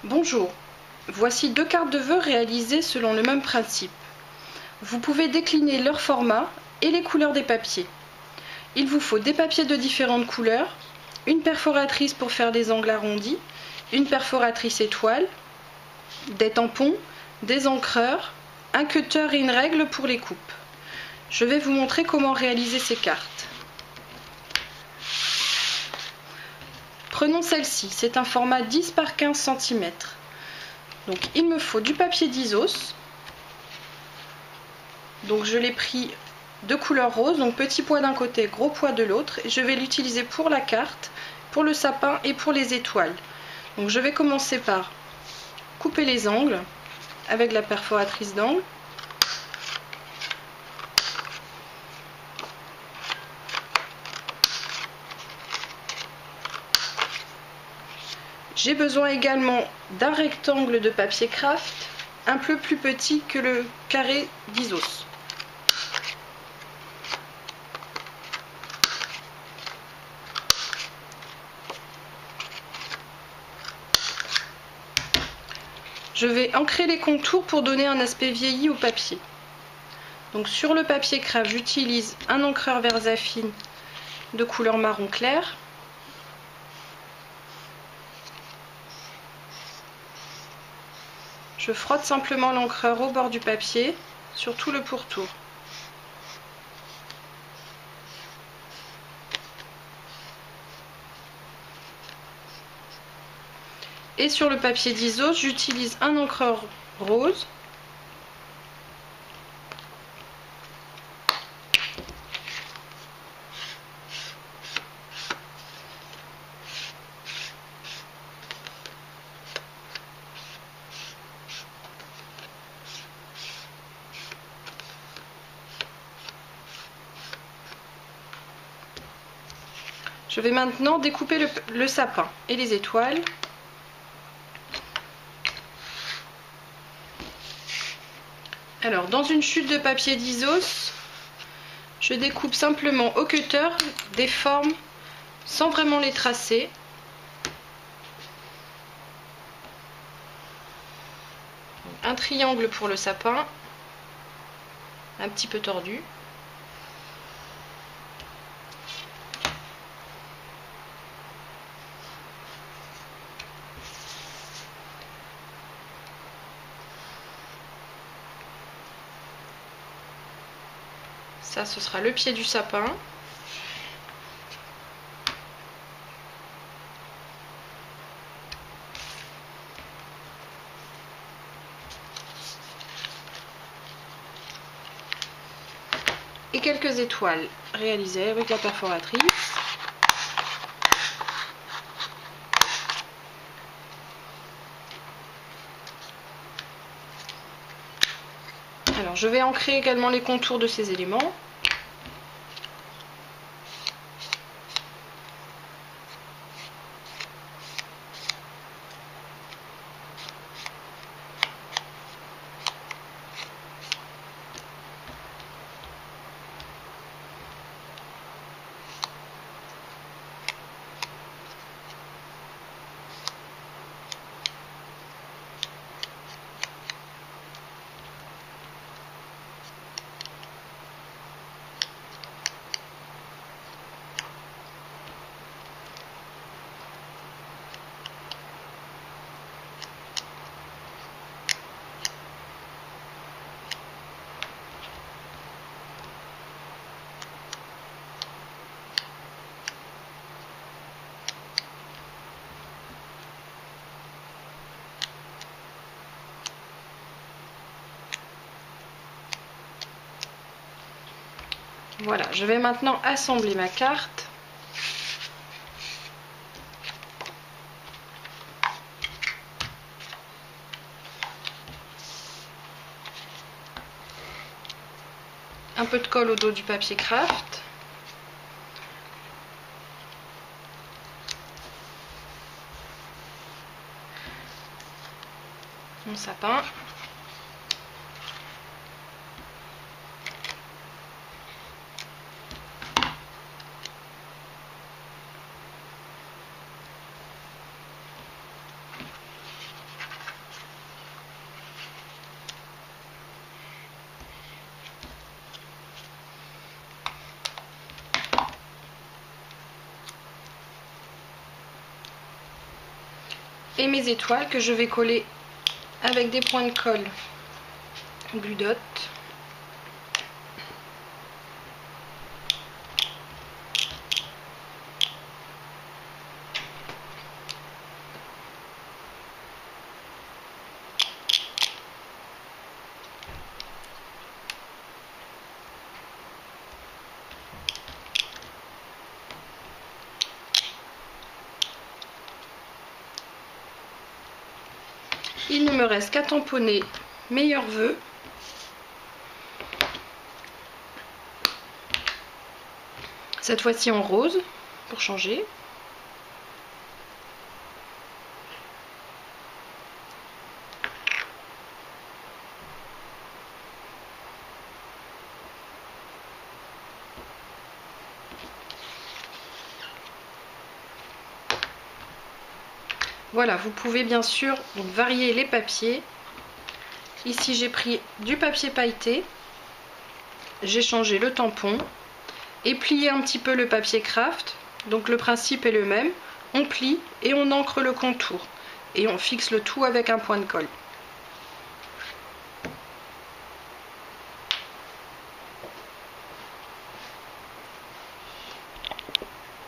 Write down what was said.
Bonjour, voici 2 cartes de vœux réalisées selon le même principe. Vous pouvez décliner leur format et les couleurs des papiers. Il vous faut des papiers de différentes couleurs, une perforatrice pour faire des angles arrondis, une perforatrice étoile, des tampons, des encreurs, un cutter et une règle pour les coupes. Je vais vous montrer comment réaliser ces cartes. Prenons celle-ci, c'est un format 10 par 15 cm. Donc il me faut du papier d'Isos. Donc je l'ai pris de couleur rose, donc petit pois d'un côté, gros pois de l'autre. Et je vais l'utiliser pour la carte, pour le sapin et pour les étoiles. Donc je vais commencer par couper les angles avec la perforatrice d'angle. J'ai besoin également d'un rectangle de papier craft, un peu plus petit que le carré d'Isos. Je vais ancrer les contours pour donner un aspect vieilli au papier. Donc sur le papier craft, j'utilise un encreur Versafine de couleur marron clair. Je frotte simplement l'encreur au bord du papier, sur tout le pourtour. Et sur le papier d'Isos, j'utilise un encreur rose. Je vais maintenant découper le sapin et les étoiles. Alors, dans une chute de papier d'Isos, je découpe simplement au cutter des formes sans vraiment les tracer. Un triangle pour le sapin, un petit peu tordu. Ça, ce sera le pied du sapin. Et quelques étoiles réalisées avec la perforatrice. Alors, je vais ancrer également les contours de ces éléments. Voilà, je vais maintenant assembler ma carte. Un peu de colle au dos du papier craft. Mon sapin. et mes étoiles que je vais coller avec des points de colle Glue Dot. Il ne me reste qu'à tamponner Meilleurs vœux. Cette fois-ci en rose, pour changer. Voilà, vous pouvez bien sûr donc varier les papiers. Ici j'ai pris du papier pailleté, j'ai changé le tampon et plié un petit peu le papier craft. Donc le principe est le même, on plie et on encre le contour et on fixe le tout avec un point de colle.